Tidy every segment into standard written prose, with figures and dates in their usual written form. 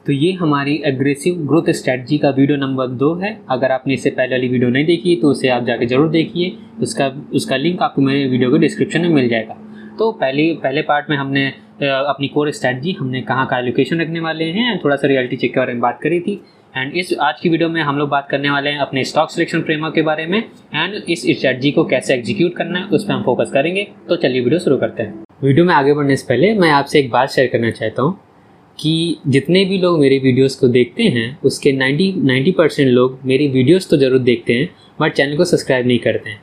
तो ये हमारी एग्रेसिव ग्रोथ स्ट्रेटजी का वीडियो नंबर 2 है। अगर आपने इससे पहले वाली वीडियो नहीं देखी तो उसे आप जाके ज़रूर देखिए। उसका लिंक आपको मेरे वीडियो के डिस्क्रिप्शन में मिल जाएगा। तो पहले पार्ट में हमने अपनी कोर स्ट्रेटजी, हमने कहाँ का एलोकेशन रखने वाले हैं, थोड़ा सा रियलिटी चेक के बारे में बात करी थी। एंड आज की वीडियो में हम लोग बात करने वाले हैं अपने स्टॉक सिलेक्शन फ्रेमवर्क के बारे में एंड इस स्ट्रेटजी को कैसे एग्जीक्यूट करना है उस पर हम फोकस करेंगे। तो चलिए वीडियो शुरू करते हैं। वीडियो में आगे बढ़ने से पहले मैं आपसे एक बात शेयर करना चाहता हूँ कि जितने भी लोग मेरी वीडियोस को देखते हैं उसके 90% लोग मेरी वीडियोस तो ज़रूर देखते हैं बट चैनल को सब्सक्राइब नहीं करते हैं।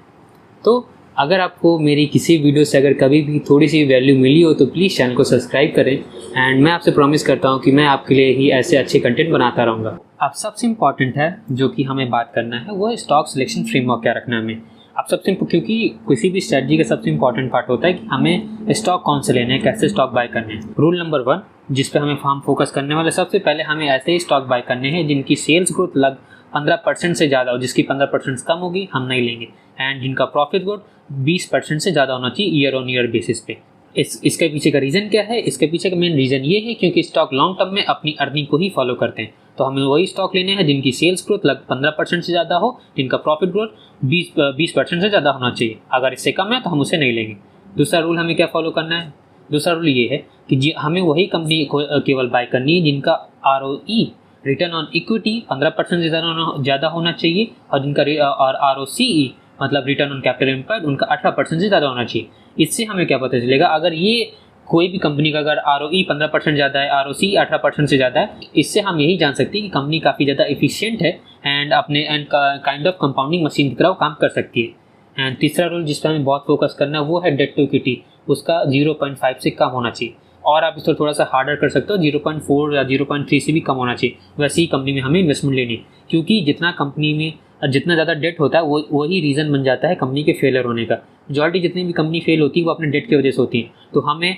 तो अगर आपको मेरी किसी वीडियो से अगर कभी भी थोड़ी सी वैल्यू मिली हो तो प्लीज़ चैनल को सब्सक्राइब करें। एंड मैं आपसे प्रॉमिस करता हूँ कि मैं आपके लिए ही ऐसे अच्छे कंटेंट बनाता रहूँगा। अब सबसे इम्पॉर्टेंट है जो कि हमें बात करना है वो है स्टॉक सिलेक्शन फ्रेमवर्क क्या रखना है हमें। अब क्योंकि किसी भी स्ट्रेटजी का सबसे इम्पॉर्टेंट पार्ट होता है कि हमें स्टॉक कौन से लेने हैं, कैसे स्टॉक बाय करने हैं। रूल नंबर 1 जिस पे हम फोकस करने वाले, सबसे पहले हमें ऐसे ही स्टॉक बाय करने हैं जिनकी सेल्स ग्रोथ लग 15% से ज़्यादा हो। जिसकी 15% कम होगी हम नहीं लेंगे। एंड जिनका प्रॉफिट ग्रोथ 20% से ज़्यादा होना चाहिए ईयर ऑन ईयर बेसिस पे। इसके पीछे का रीज़न क्या है? इसके पीछे का मेन रीज़न ये है क्योंकि स्टॉक लॉन्ग टर्म में अपनी अर्निंग को ही फॉलो करते हैं। तो हमें वही स्टॉक लेने हैं जिनकी सेल्स ग्रोथ लग 15% से ज़्यादा हो, जिनका प्रॉफिट ग्रोथ 20% से ज़्यादा होना चाहिए। अगर इससे कम है तो हम उसे नहीं लेंगे। दूसरा रूल हमें क्या फॉलो करना है? दूसरा रूल ये है कि हमें वही कंपनी को केवल बाय करनी है जिनका ROE रिटर्न ऑन इक्विटी 15% से ज़्यादा होना चाहिए और जिनका और ROCE मतलब रिटर्न ऑन कैपिटल एम्प्लॉयड उनका 18% से ज़्यादा होना चाहिए। इससे हमें क्या पता चलेगा? अगर ये कोई भी कंपनी का अगर ROE 15% ज़्यादा है, ROCE 18% से ज़्यादा है, इससे हम यही जान सकते हैं कि कंपनी काफ़ी ज़्यादा एफिशिएंट है and kind of compounding machine की तरह काम कर सकती है। एंड तीसरा रूल जिस पर हमें बहुत फोकस करना है वो है डेट टू इक्विटी, उसका 0.5 से कम होना चाहिए। और आप इसको थोड़ा सा हार्डर कर सकते हो, 0.4 या 0.3 से भी कम होना चाहिए। वैसे ही कंपनी में हमें इन्वेस्टमेंट लेनी है क्योंकि जितना कंपनी में जितना ज़्यादा डेट होता है वही रीज़न बन जाता है कंपनी के फेलियर होने का। मेजॉरिटी जितनी भी कंपनी फेल होती है वो अपने डेट की वजह से होती है। तो हमें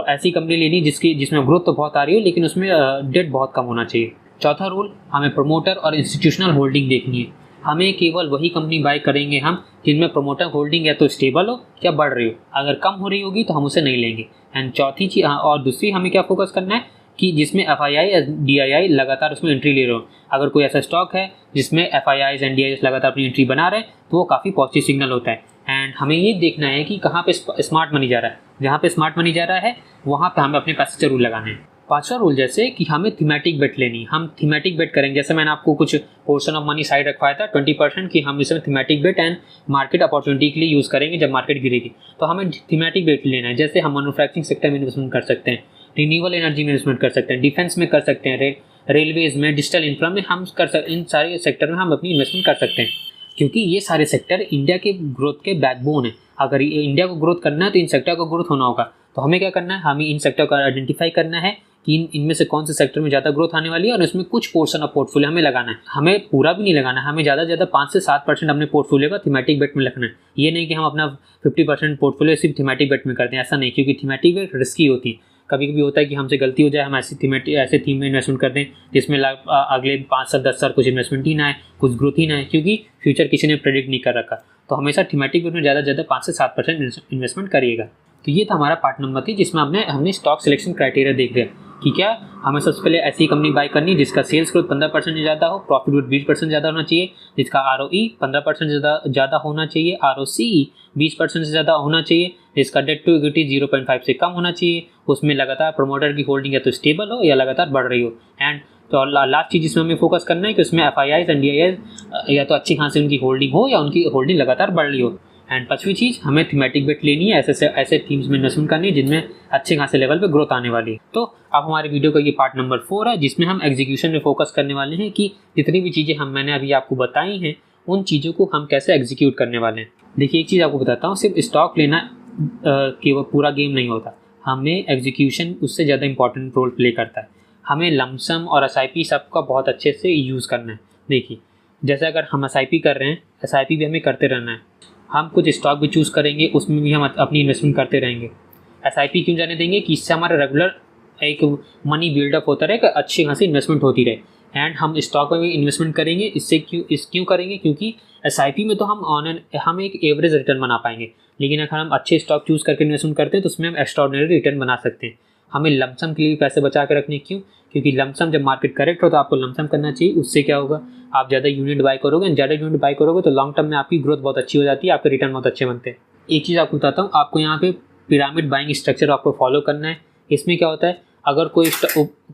ऐसी कंपनी लेनी जिसमें ग्रोथ तो बहुत आ रही है लेकिन उसमें डेट बहुत कम होना चाहिए। चौथा रूल, हमें प्रमोटर और इंस्टीट्यूशनल होल्डिंग देखनी है। हमें केवल वही कंपनी बाय करेंगे हम जिनमें प्रमोटर होल्डिंग या तो स्टेबल हो या बढ़ रही हो। अगर कम हो रही होगी तो हम उसे नहीं लेंगे। एंड चौथी चीज़ और दूसरी हमें क्या फोकस करना है कि जिसमें FII या DII लगातार उसमें एंट्री ले रहे हो। अगर कोई ऐसा स्टॉक है जिसमें FIIs एंड DIIs लगातार अपनी एंट्री बना रहे हैं तो वो काफ़ी पॉजिटिव सिग्नल होता है। एंड हमें ये देखना है कि कहाँ पे स्मार्ट मनी जा रहा है। जहाँ पे स्मार्ट मनी जा रहा है वहाँ पे हमें अपने पैसे जरूर लगाने हैं। पांचवा रूल जैसे कि हमें थीमेटिक बेट लेनी, हम थीमेटिक बेट करेंगे। जैसे मैंने आपको कुछ पोर्शन ऑफ मनी साइड रखवाया था 20% की, हम इसमें thematic bet and market opportunity के लिए यूज़ करेंगे जब मार्केट गिरेगी। तो हमें थीमेटिक बेट लेना है। जैसे हम मैन्युफैक्चरिंग सेक्टर में इन्वेस्टमेंट कर सकते हैं, रिन्यूएबल एनर्जी में इन्वेस्टमेंट कर सकते हैं, डिफेंस में कर सकते हैं, रेलवेज में, डिजिटल इंफ्रा में हम कर सकते। इन सारे सेक्टर में हम अपनी इन्वेस्टमेंट कर सकते हैं क्योंकि ये सारे सेक्टर इंडिया के ग्रोथ के बैकबोन है। अगर इंडिया को ग्रोथ करना है तो इन सेक्टर को ग्रोथ होना होगा। तो हमें क्या करना है? हमें इन सेक्टर को आइडेंटिफाई करना है कि इनमें से कौन से सेक्टर में ज़्यादा ग्रोथ आने वाली है और इसमें कुछ पोर्शन ऑफ पोर्टफोलियो हमें लगाना है। हमें पूरा भी नहीं लगाना है, हमें ज़्यादा से ज़्यादा 5 से 7% अपने पोर्टफोलियो का थीमेटिक बेट में रखना है। ये नहीं कि हम अपना 50% पोर्टफोलियो सिर्फ थीमेटिक बेट में करते हैं, ऐसा नहीं। क्योंकि थीमेटिक बेट रिस्की होती है। कभी कभी होता है कि हमसे गलती हो जाए, हम ऐसे थीम में इन्वेस्टमेंट कर दें जिसमें अगले 5 साल 10 साल कुछ इन्वेस्टमेंट ही ना है, कुछ ग्रोथ ही ना है, क्योंकि फ्यूचर किसी ने प्रेडिक्ट नहीं कर रखा। तो हमेशा थीमेटिक बेट में ज़्यादा से ज़्यादा 5 से 7% इन्वेस्टमेंट करिएगा। तो ये था हमारा पार्ट नंबर 3 जिसमें हमने स्टॉक सिलेक्शन क्राइटेरिया देख लिया कि क्या हमें सबसे पहले ऐसी कंपनी बाय करनी जिसका सेल्स ग्रोथ 15% से ज़्यादा हो, प्रॉफिट ग्रोथ 20% ज़्यादा होना चाहिए, जिसका ROE 15% से ज़्यादा होना चाहिए, ROCE 20% से ज़्यादा होना चाहिए, जिसका डेट टू इक्विटी 0.5 से कम होना चाहिए, उसमें लगातार प्रमोटर की होल्डिंग या तो स्टेबल हो या लगातार बढ़ रही हो। एंड तो लास्ट चीज़ जिसमें हमें फोकस करना है कि उसमें FIIs एंड DIIs या तो अच्छी खासी उनकी होल्डिंग हो या उनकी होल्डिंग लगातार बढ़ रही हो। एंड पांचवी चीज़, हमें थीमेटिक बेट लेनी है, ऐसे थीम्स में इन्वेस्टमेंट करनी है जिनमें अच्छे खासे लेवल पे ग्रोथ आने वाली है। तो अब हमारे वीडियो का ये पार्ट नंबर 4 है जिसमें हम एग्जीक्यूशन में फोकस करने वाले हैं कि जितनी भी चीज़ें मैंने अभी आपको बताई हैं उन चीज़ों को हम कैसे एग्जीक्यूट करने वाले हैं। देखिए एक चीज़ आपको बताता हूँ, सिर्फ स्टॉक लेना केवल पूरा गेम नहीं होता, हमें एग्जीक्यूशन उससे ज़्यादा इंपॉर्टेंट रोल प्ले करता है। हमें लमसम और SIP सबका बहुत अच्छे से यूज़ करना है। देखिए जैसे अगर हम SIP कर रहे हैं, SIP भी हमें करते रहना है। हम कुछ स्टॉक भी चूज़ करेंगे, उसमें भी हम अपनी इन्वेस्टमेंट करते रहेंगे। SIP क्यों जाने देंगे कि इससे हमारा रेगुलर एक मनी बिल्डअप होता रहे, अच्छी खासी इन्वेस्टमेंट होती रहे। एंड हम स्टॉक में भी इन्वेस्टमेंट करेंगे, इससे क्यों करेंगे? क्योंकि SIP में तो हम एक एवरेज रिटर्न बना पाएंगे, लेकिन अगर हम अच्छे स्टॉक चूज़ करके इन्वेस्टमेंट करते हैं तो उसमें हम एक्स्ट्राऑर्डिनरी रिटर्न बना सकते हैं। हमें लमसम के लिए पैसे बचा के रखने, क्यों? क्योंकि लमसम जब मार्केट करेक्ट हो तो आपको लमसम करना चाहिए। उससे क्या होगा, आप ज़्यादा यूनिट बाय करोगे, ज़्यादा यूनिट बाय करोगे तो लॉन्ग टर्म में आपकी ग्रोथ बहुत अच्छी हो जाती है, आपके रिटर्न बहुत अच्छे बनते हैं। एक चीज़ आपको बताता हूँ, आपको यहाँ पे पिरामिड बाइंग स्ट्रक्चर आपको फॉलो करना है। इसमें क्या होता है, अगर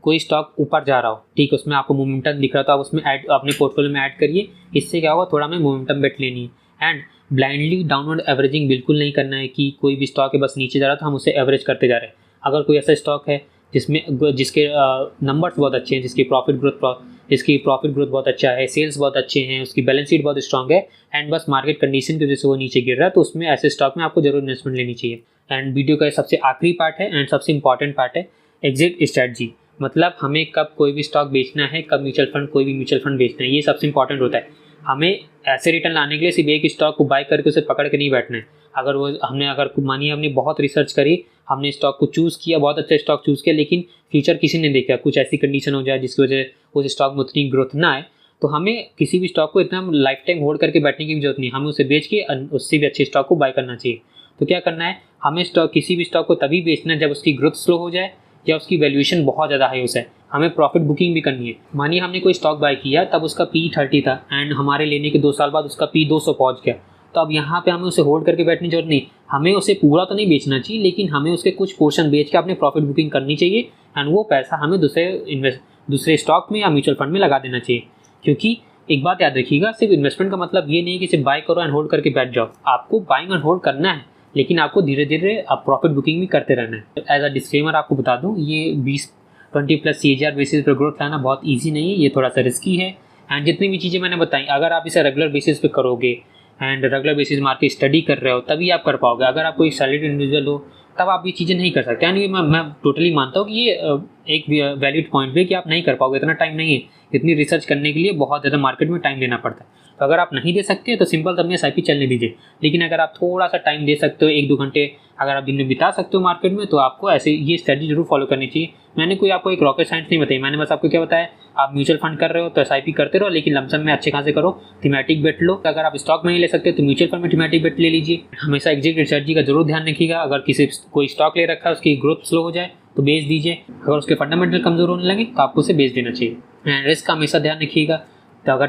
कोई स्टॉक ऊपर जा रहा हो, ठीक है, उसमें आपको मोमेंटम दिख रहा तो आप उसमें अपने पोर्टफोलियो में ऐड करिए। इससे क्या होगा, थोड़ा हमें मोमेंटम बेट लेनी है। एंड ब्लाइंडली डाउनवर्ड एवरेजिंग बिल्कुल नहीं करना है कि कोई भी स्टॉक है बस नीचे जा रहा है तो हम उसे एवरेज करते जा रहे हैं। अगर कोई ऐसा स्टॉक है जिसके नंबर्स बहुत अच्छे हैं, जिसकी प्रॉफिट ग्रोथ बहुत अच्छा है, सेल्स बहुत अच्छे हैं, उसकी बैलेंस शीट बहुत स्ट्रांग है, एंड बस मार्केट कंडीशन की वजह से वो नीचे गिर रहा है, तो उसमें ऐसे स्टॉक में आपको जरूर इन्वेस्टमेंट लेनी चाहिए। एंड वीडियो का सबसे आखिरी पार्ट है एंड सबसे इंपॉर्टेंट पार्ट है एग्जिट स्ट्रेटजी। मतलब हमें कब कोई भी स्टॉक बेचना है, कब कोई भी म्यूचुअल फंड बेचना है, ये सबसे इंपॉर्टेंट होता है। हमें ऐसे रिटर्न लाने के लिए सिर्फ एक स्टॉक को बाय करके उसे पकड़ के नहीं बैठना है। अगर मानिए हमने बहुत रिसर्च करी, हमने स्टॉक को चूज़ किया, बहुत अच्छा स्टॉक चूज़ किया, लेकिन फ्यूचर किसी ने देखा, कुछ ऐसी कंडीशन हो जाए जिसकी वजह उस स्टॉक में उतनी ग्रोथ ना आए, तो हमें किसी भी स्टॉक को इतना लाइफ टाइम होल्ड करके बैठने की जरूरत नहीं, हमें उसे बेच के उससे भी अच्छे स्टॉक को बाय करना चाहिए। तो क्या करना है, हमें किसी भी स्टॉक को तभी बेचना है जब उसकी ग्रोथ स्लो हो जाए या उसकी वैल्यूएशन बहुत ज़्यादा हाई हो जाए। हमें प्रॉफिट बुकिंग भी करनी है। मानिए हमने कोई स्टॉक बाय किया, तब उसका P 30 था एंड हमारे लेने के 2 साल बाद उसका P 200 पहुंच गया, तो अब यहाँ पे हमें उसे होल्ड करके बैठने की जरूरत नहीं। हमें उसे पूरा तो नहीं बेचना चाहिए, लेकिन हमें उसके कुछ पोर्शन बेच के अपने प्रॉफिट बुकिंग करनी चाहिए एंड वो पैसा हमें दूसरे स्टॉक में या म्यूचुअल फंड में लगा देना चाहिए। क्योंकि एक बात याद रखिएगा, सिर्फ इन्वेस्टमेंट का मतलब ये नहीं है कि सिर्फ बाय करो एंड होल्ड करके बैठ जाओ। आपको बाइंग एंड होल्ड करना है, लेकिन आपको धीरे धीरे आप प्रॉफिट बुकिंग भी करते रहना है। एज अ डिस्क्लेमर आपको बता दूं, ये 20+ CAGR बेसिस पर ग्रोथ लाना बहुत ईजी नहीं है, ये थोड़ा सा रिस्की है। एंड जितनी भी चीज़ें मैंने बताई, अगर आप इसे रेगुलर बेसिस पे करोगे and regular basis market study कर रहे हो, तभी आप कर पाओगे। अगर आप कोई सैलरीड इंडिविजुअल हो तब आप ये चीज़ें नहीं कर सकते। यानी मैं टोटली मानता हूँ कि ये एक वैलिड पॉइंट भी कि आप नहीं कर पाओगे, इतना टाइम नहीं है। इतनी रिसर्च करने के लिए बहुत ज़्यादा मार्केट में टाइम देना पड़ता है। तो अगर आप नहीं दे सकते तो सिंपल अपनी SIP चलने दीजिए। लेकिन अगर आप थोड़ा सा टाइम दे सकते हो, 1-2 घंटे अगर आप दिन में बिता सकते हो मार्केट में, तो आपको ऐसे ये स्ट्रेटजी जरूर फॉलो करनी चाहिए। मैंने कोई आपको एक रॉकेट साइंस नहीं बताई, मैंने बस आपको क्या बताया, आप म्यूचुअल फंड कर रहे हो तो SIP करते रहो, लेकिन लमसम में अच्छे खासे करो, थीमेटिक बेट लो। अगर आप स्टॉक में नहीं ले सकते तो म्यूचुअल फंड में थीमेटिक बेट ले लीजिए। हमेशा एग्जिट स्ट्रेटजी का जरूर ध्यान रखिएगा। अगर कोई स्टॉक ले रखा है, उसकी ग्रोथ स्लो हो जाए तो बेच दीजिए। अगर उसके फंडामेंटल कमजोर होने लगे तो आपको उसे बेच देना चाहिए। एंड रिस्क का हमेशा ध्यान रखिएगा। तो अगर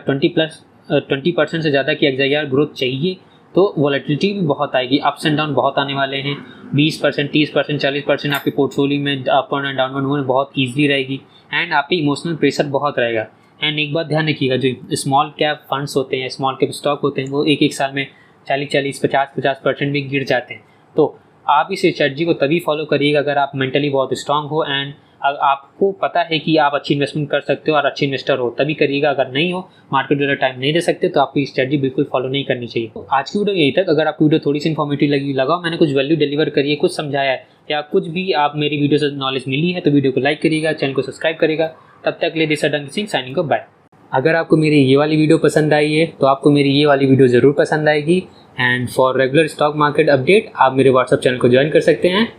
20% से ज़्यादा की XIR ग्रोथ चाहिए तो वॉलेटिलिटी भी बहुत आएगी, अप्स एंड डाउन बहुत आने वाले हैं। 20%, 30%, 40% आपके पोर्टफोलियो में अपवर्ड एंड डाउनवर्ड मूवमेंट बहुत ईजी रहेगी एंड आप पे इमोशनल प्रेशर बहुत रहेगा। एंड एक बात ध्यान रखिएगा, जो स्मॉल कैप फंड्स होते हैं, स्मॉल कैप स्टॉक होते हैं, वो एक साल में 40-40, 50-50% भी गिर जाते हैं। तो आप इस स्ट्रेटजी को तभी फॉलो करिएगा अगर आप मेंटली बहुत स्ट्रांग हो एंड आपको पता है कि आप अच्छी इन्वेस्टमेंट कर सकते हो और अच्छे इन्वेस्टर हो, तभी करिएगा। अगर नहीं हो, मार्केट ज़्यादा टाइम नहीं दे सकते, तो आपको स्ट्रेटजी बिल्कुल फॉलो नहीं करनी चाहिए। तो आज की वीडियो यही तक। अगर आपको वीडियो थोड़ी सी इन्फॉर्मेटिव लगा, मैंने कुछ वैल्यू डिलीवर करी है, कुछ समझाया है या कुछ भी आप मेरी वीडियो से नॉलेज मिली है, तो वीडियो को लाइक करिएगा, चैनल को सब्सक्राइब करिएगा। तब तक ले दिस डंग सिंह साइनिंग ऑफ, बाय। अगर आपको मेरी ये वाली वीडियो पसंद आई है तो आपको मेरी ये वाली वीडियो ज़रूर पसंद आएगी। And for regular stock market update आप मेरे व्हाट्सअप चैनल को ज्वाइन कर सकते हैं।